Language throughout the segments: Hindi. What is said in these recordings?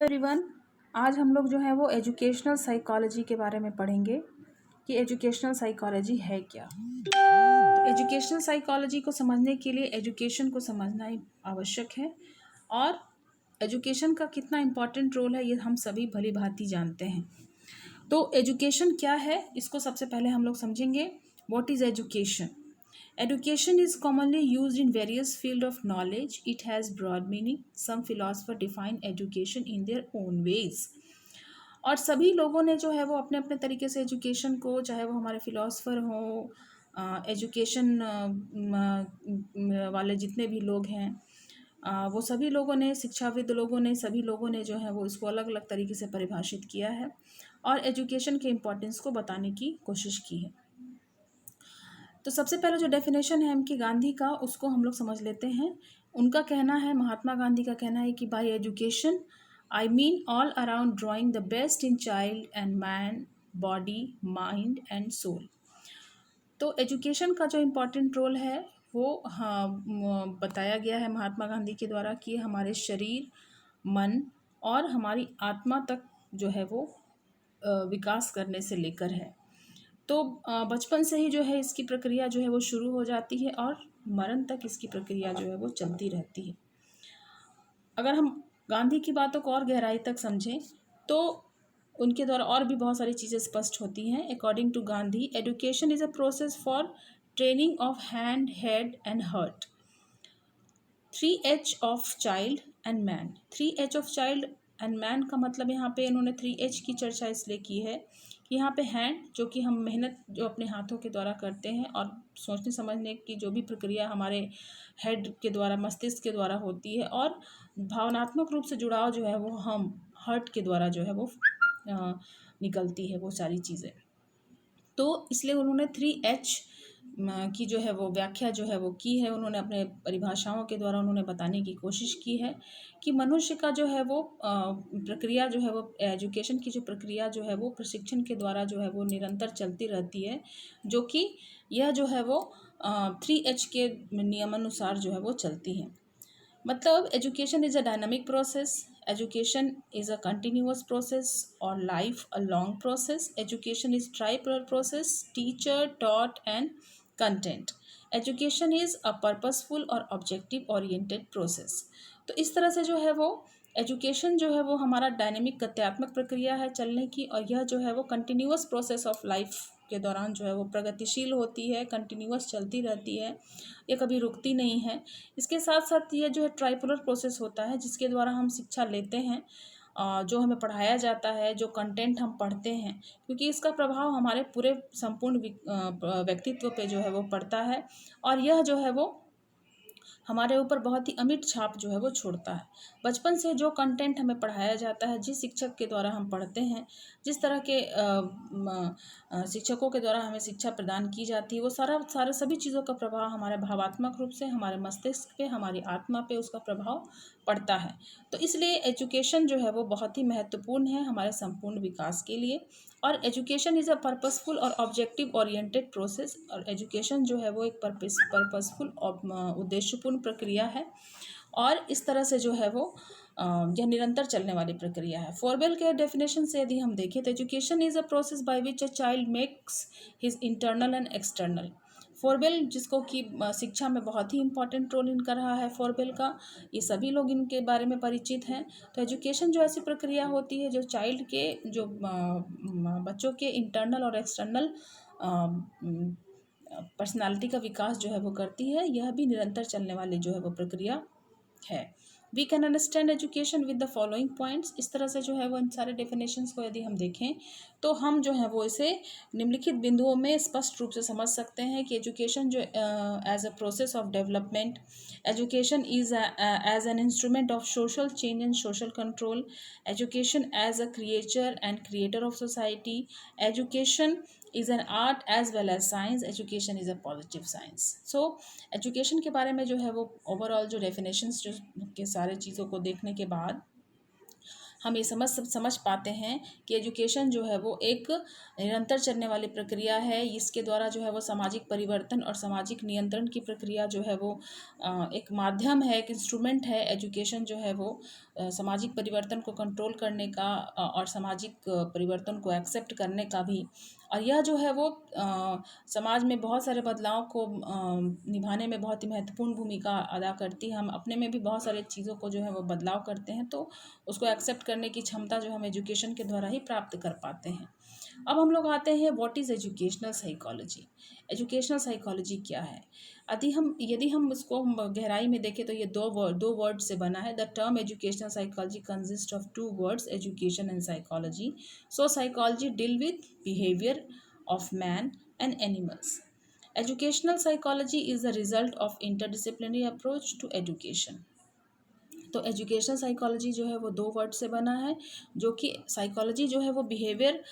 एवरीवन, आज हम लोग जो है वो एजुकेशनल साइकोलॉजी के बारे में पढ़ेंगे कि एजुकेशनल साइकोलॉजी है क्या। तो एजुकेशनल साइकोलॉजी को समझने के लिए एजुकेशन को समझना ही आवश्यक है और एजुकेशन का कितना इम्पोर्टेंट रोल है ये हम सभी भली भांति जानते हैं। तो एजुकेशन क्या है इसको सबसे पहले हम लोग समझेंगे। What is education? Education is commonly used in various fields of knowledge. It has broad meaning. Some philosophers define education in their own ways. और सभी लोगों ने जो है वो अपने अपने तरीके से एजुकेशन को, चाहे वो हमारे फिलोसफर हों, एजुकेशन वाले जितने भी लोग हैं, वो सभी लोगों ने, शिक्षाविद लोगों ने, सभी लोगों ने जो है वो इसको अलग अलग तरीके से परिभाषित किया है और एजुकेशन के इम्पोर्टेंस को बताने की कोशिश की है। तो सबसे पहले जो डेफिनेशन है इनकी गांधी का, उसको हम लोग समझ लेते हैं। उनका कहना है, महात्मा गांधी का कहना है कि by education I mean all around drawing the best in child and man, body, mind and soul. तो एजुकेशन का जो इम्पोर्टेंट रोल है वो बताया गया है महात्मा गांधी के द्वारा कि हमारे शरीर, मन और हमारी आत्मा तक जो है वो विकास करने से लेकर है। तो बचपन से ही जो है इसकी प्रक्रिया जो है वो शुरू हो जाती है और मरण तक इसकी प्रक्रिया जो है वो चलती रहती है। अगर हम गांधी की बातों को और गहराई तक समझें तो उनके द्वारा और भी बहुत सारी चीज़ें स्पष्ट होती हैं। According to Gandhi, education is a process for training of hand, head and heart. 3H of child and man. 3H of child and man का मतलब यहाँ पे इन्होंने 3H की चर्चा इसलिए की है कि यहाँ पे हैंड, जो कि हम मेहनत जो अपने हाथों के द्वारा करते हैं और सोचने समझने की जो भी प्रक्रिया हमारे हेड के द्वारा, मस्तिष्क के द्वारा होती है, और भावनात्मक रूप से जुड़ाव जो है वो हम हार्ट के द्वारा जो है वो निकलती है वो सारी चीज़ें। तो इसलिए उन्होंने 3H की जो है वो व्याख्या जो है वो की है। उन्होंने अपने परिभाषाओं के द्वारा उन्होंने बताने की कोशिश की है कि मनुष्य का जो है वो प्रक्रिया जो है वो, एजुकेशन की जो प्रक्रिया जो है वो प्रशिक्षण के द्वारा जो है वो निरंतर चलती रहती है, जो कि यह जो है वो 3H के नियमानुसार जो है वो चलती है। मतलब education is a dynamic process, education is a continuous process और life a long process. Education is tripolar process, teacher, taught and content. Education is a purposeful और ऑब्जेक्टिव ओरिएंटेड प्रोसेस। तो इस तरह से जो है वो एजुकेशन जो है वो हमारा डायनेमिक गत्यात्मक प्रक्रिया है चलने की, और यह जो है वो कंटिन्यूअस प्रोसेस ऑफ लाइफ के दौरान जो है वो प्रगतिशील होती है, कंटिन्यूअस चलती रहती है, ये कभी रुकती नहीं है। इसके साथ साथ ये जो है ट्राइपोलर प्रोसेस होता है जिसके द्वारा हम शिक्षा लेते हैं, जो हमें पढ़ाया जाता है, जो कंटेंट हम पढ़ते हैं, क्योंकि इसका प्रभाव हमारे पूरे संपूर्ण व्यक्तित्व पे जो है वो पड़ता है और यह जो है वो हमारे ऊपर बहुत ही अमिट छाप जो है वो छोड़ता है। बचपन से जो कंटेंट हमें पढ़ाया जाता है, जिस शिक्षक के द्वारा हम पढ़ते हैं, जिस तरह के शिक्षकों के द्वारा हमें शिक्षा प्रदान की जाती है, वो सारे सभी चीज़ों का प्रभाव हमारे भावात्मक रूप से हमारे मस्तिष्क पे, हमारी आत्मा पे उसका प्रभाव पड़ता है। तो इसलिए एजुकेशन जो है वो बहुत ही महत्वपूर्ण है हमारे संपूर्ण विकास के लिए। और एजुकेशन इज़ अ पर्पसफुल और ऑब्जेक्टिव ओरिएंटेड प्रोसेस। और एजुकेशन जो है वो एक पर्पसफुल उद्देश्यपूर्ण प्रक्रिया है और इस तरह से जो है वो यह निरंतर चलने वाली प्रक्रिया है। फॉरवेल के डेफिनेशन से यदि हम देखें तो education is a process by which a child makes his internal and external. फॉरवेल, जिसको कि शिक्षा में बहुत ही इंपॉर्टेंट रोल इनका रहा है फॉरवेल का, ये सभी लोग इनके बारे में परिचित हैं। तो एजुकेशन जो ऐसी प्रक्रिया होती है जो चाइल्ड के, जो बच्चों के इंटरनल और एक्सटर्नल पर्सनालिटी का विकास जो है वो करती है, यह भी निरंतर चलने वाली जो है वो प्रक्रिया है। We can understand education with the following points. इस तरह से जो है वो इन सारे डेफिनेशंस को यदि हम देखें तो हम जो है वो इसे निम्नलिखित बिंदुओं में स्पष्ट रूप से समझ सकते हैं कि एजुकेशन जो as a process of development, education is as an instrument of social change and social control, education as a creature and creator of society, education is an art as well as science, education is a positive science. So education के बारे में जो है वो ओवरऑल जो डेफिनेशंस जो के सारे चीज़ों को देखने के बाद हम ये समझ पाते हैं कि एजुकेशन जो है वो एक निरंतर चलने वाली प्रक्रिया है। इसके द्वारा जो है वो सामाजिक परिवर्तन और सामाजिक नियंत्रण की प्रक्रिया जो है वो एक माध्यम है, एक इंस्ट्रूमेंट है। एजुकेशन जो है वो सामाजिक परिवर्तन को कंट्रोल करने का और सामाजिक परिवर्तन को एक्सेप्ट करने का भी, और यह जो है वो समाज में बहुत सारे बदलाव को निभाने में बहुत ही महत्वपूर्ण भूमिका अदा करती है। हम अपने में भी बहुत सारी चीज़ों को जो है वो बदलाव करते हैं, तो उसको एक्सेप्ट करने की क्षमता जो हम एजुकेशन के द्वारा ही प्राप्त कर पाते हैं। अब हम लोग आते हैं what is educational psychology. Educational psychology क्या है? यदि हम इसको गहराई में देखें तो ये दो वर्ड से बना है। The term educational psychology consist of two words, education and psychology. So psychology deal with behaviour of man and animals. Educational psychology is the result of interdisciplinary approach to education. तो एजुकेशनल साइकोलॉजी जो है वो दो वर्ड से बना है, जो कि साइकोलॉजी जो है वो बिहेवियर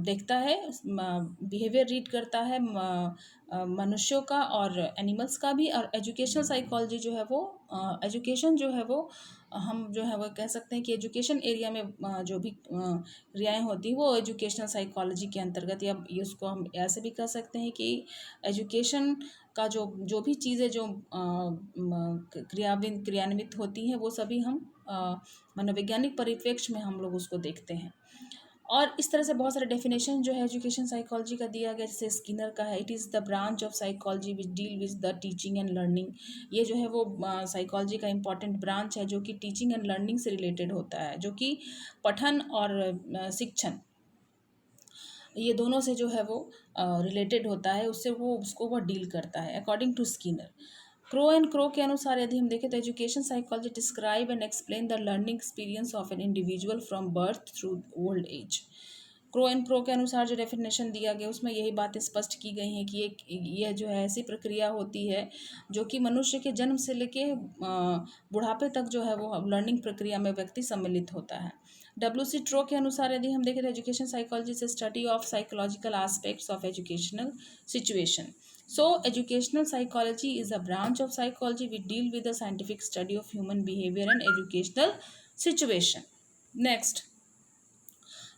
देखता है, बिहेवियर रीड करता है मनुष्यों का और एनिमल्स का भी। और एजुकेशनल साइकोलॉजी जो है वो एजुकेशन जो है वो हम जो है वो कह सकते हैं कि एजुकेशन एरिया में जो भी क्रियाएँ होती हैं वो एजुकेशनल साइकोलॉजी के अंतर्गत, या उसको हम ऐसे भी कह सकते हैं कि एजुकेशन का जो जो भी चीज़ें जो क्रियान्वित होती हैं वो सभी हम मनोवैज्ञानिक परिप्रेक्ष्य में हम लोग उसको देखते हैं। और इस तरह से बहुत सारे डेफिनेशन जो है एजुकेशन साइकोलॉजी का दिया गया, जैसे स्किनर का है, it is the branch of psychology which deal with the teaching and learning. ये जो है वो साइकोलॉजी का इम्पॉर्टेंट ब्रांच है जो कि टीचिंग एंड लर्निंग से रिलेटेड होता है, जो कि पठन और शिक्षण ये दोनों से जो है वो रिलेटेड होता है, उससे वो डील करता है। According to Skinner, Crow and Crow के अनुसार यदि हम देखें तो education psychology describe and explain the learning experience of an individual from birth through old age. Crow and Crow के अनुसार जो डेफिनेशन दिया गया उसमें यही बातें स्पष्ट की गई हैं कि यह जो है ऐसी प्रक्रिया होती है जो कि मनुष्य के जन्म से लेके बुढ़ापे तक जो है वो लर्निंग प्रक्रिया में व्यक्ति सम्मिलित होता है। डब्ल्यू सी ट्रो के अनुसार यदि हम देखें तो एजुकेशन साइकोलॉजी से study of psychological aspects of educational situation. So, educational psychology is a branch of psychology which deal with the scientific study of human behavior and educational situation. Next,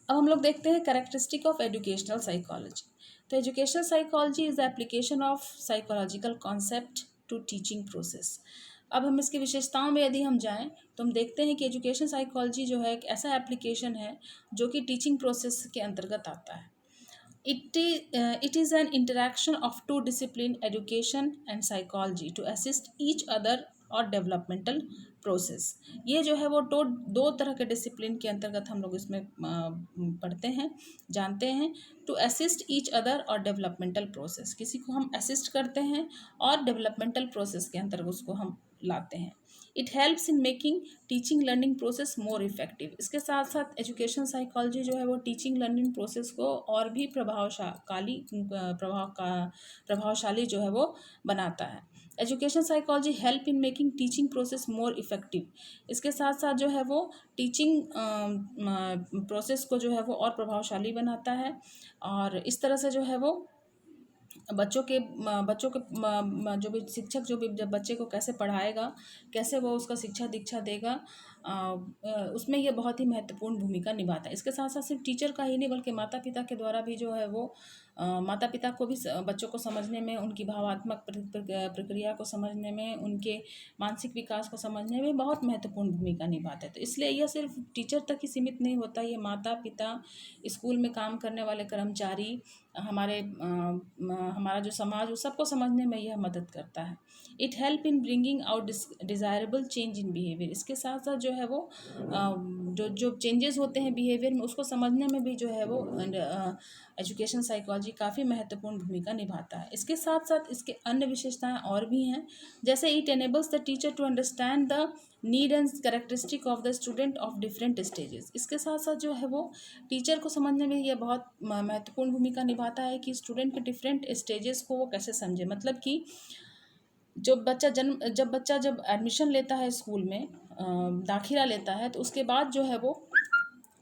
अब हम लोग देखते हैं कैरेक्टरिस्टिक ऑफ एजुकेशनल साइकोलॉजी। तो educational psychology is the application of psychological concept to teaching process. अब हम इसकी विशेषताओं में यदि हम जाएं तो हम देखते हैं कि एजुकेशन साइकोलॉजी जो है एक ऐसा एप्लीकेशन है जो कि टीचिंग प्रोसेस के अंतर्गत आता है। It is an interaction of two discipline, education and psychology, to assist each other और डेवलपमेंटल प्रोसेस। ये जो है वो दो तरह के डिसिप्लिन के अंतर्गत हम लोग इसमें पढ़ते हैं, जानते हैं। टू असिस्ट ईच अदर और डेवलपमेंटल प्रोसेस, किसी को हम असिस्ट करते हैं और डेवलपमेंटल प्रोसेस के अंतर्गत उसको हम लाते हैं। It helps in making teaching learning process more effective. इसके साथ साथ एजुकेशन साइकोलॉजी जो है वो टीचिंग लर्निंग प्रोसेस को और भी प्रभावशाली जो है वो बनाता है। Education psychology help in making teaching process more effective. इसके साथ साथ जो है वो टीचिंग प्रोसेस को जो है वो और प्रभावशाली बनाता है, और इस तरह से जो है वो बच्चों के जो भी शिक्षक जो भी जब बच्चे को कैसे पढ़ाएगा, कैसे वो उसका शिक्षा दीक्षा देगा, उसमें यह बहुत ही महत्वपूर्ण भूमिका निभाता है। इसके साथ साथ सिर्फ टीचर का ही नहीं बल्कि माता पिता के द्वारा भी जो है वो माता पिता को भी बच्चों को समझने में, उनकी भावात्मक प्रक्रिया को समझने में, उनके मानसिक विकास को समझने में बहुत महत्वपूर्ण भूमिका निभाता है। तो इसलिए यह सिर्फ टीचर तक ही सीमित नहीं होता, ये माता पिता, स्कूल में काम करने वाले कर्मचारी, हमारा जो समाज, उस सबको समझने में यह मदद करता है। It help in bringing out desirable change in behaviour. इसके साथ साथ जो है वो जो चेंजेस होते हैं बिहेवियर में, उसको समझने में भी जो है वो एजुकेशन साइकोलॉजी काफ़ी महत्वपूर्ण भूमिका निभाता है। इसके साथ साथ इसके अन्य विशेषताएं और भी हैं, जैसे it enables the teacher to understand the need and characteristic of the student of different stages. इसके साथ साथ जो है वो टीचर को समझने में यह बहुत महत्वपूर्ण भूमिका निभाता है कि स्टूडेंट के डिफरेंट स्टेजेस को वो कैसे समझे। मतलब कि जब बच्चा जब एडमिशन लेता है स्कूल में, दाखिला लेता है, तो उसके बाद जो है वो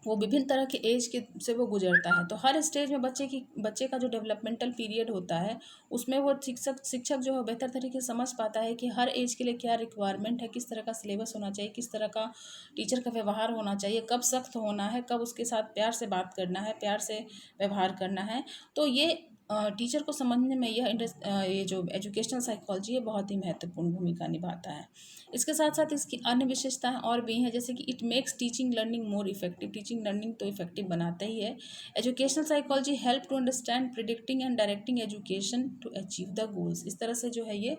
वो विभिन्न तरह के एज के से वो गुजरता है। तो हर स्टेज में बच्चे का जो डेवलपमेंटल पीरियड होता है, उसमें वो शिक्षक जो है बेहतर तरीके से समझ पाता है कि हर एज के लिए क्या रिक्वायरमेंट है, किस तरह का सिलेबस होना चाहिए, किस तरह का टीचर का व्यवहार होना चाहिए, कब सख्त होना है, कब उसके साथ प्यार से बात करना है, प्यार से व्यवहार करना है। तो ये टीचर को समझने में ये जो एजुकेशनल साइकोलॉजी है बहुत ही महत्वपूर्ण भूमिका निभाता है। इसके साथ साथ इसकी अन्य विशेषताएं और भी हैं, जैसे कि it makes teaching learning more effective. Teaching learning तो इफेक्टिव बनाता ही है। Educational psychology help to understand, predicting and directing education to achieve the goals. इस तरह से जो है ये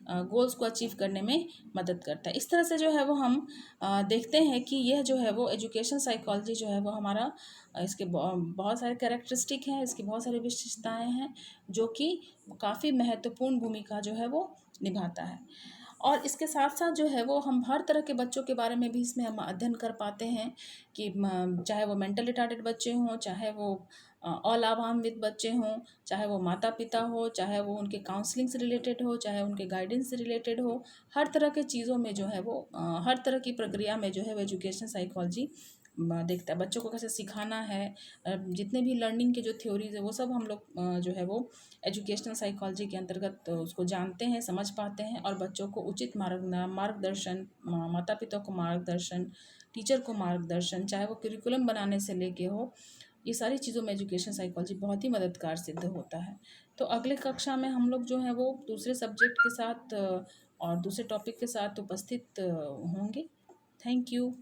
गोल्स को अचीव करने में मदद करता है। इस तरह से जो है वो हम देखते हैं कि यह जो है वो एजुकेशन साइकोलॉजी जो है वो हमारा इसके बहुत सारे कैरेक्टरिस्टिक हैं, इसकी बहुत सारी विशेषताएं हैं जो कि काफ़ी महत्वपूर्ण भूमिका जो है वो निभाता है। और इसके साथ साथ जो है वो हम हर तरह के बच्चों के बारे में भी इसमें हम अध्ययन कर पाते हैं कि चाहे वो मेंटल रिटार्डेड बच्चे हों, चाहे वो अलाभान्वित बच्चे हों, चाहे वो माता पिता हो, चाहे वो उनके काउंसलिंग से रिलेटेड हो, चाहे उनके गाइडेंस से रिलेटेड हो, हर तरह के चीज़ों में जो है वो हर तरह की प्रक्रिया में जो है वो एजुकेशन साइकोलॉजी देखता है। बच्चों को कैसे सिखाना है, जितने भी लर्निंग के जो थ्योरीज है वो सब हम लोग जो है वो एजुकेशनल साइकोलॉजी के अंतर्गत उसको जानते हैं, समझ पाते हैं और बच्चों को उचित मार्गदर्शन, माता पिता को मार्गदर्शन, टीचर को मार्गदर्शन, चाहे वो करिकुलम बनाने से लेके हो, ये सारी चीज़ों में एजुकेशन साइकोलॉजी बहुत ही मददगार सिद्ध होता है। तो अगले कक्षा में हम लोग जो है वो दूसरे सब्जेक्ट के साथ और दूसरे टॉपिक के साथ उपस्थित होंगे। Thank you.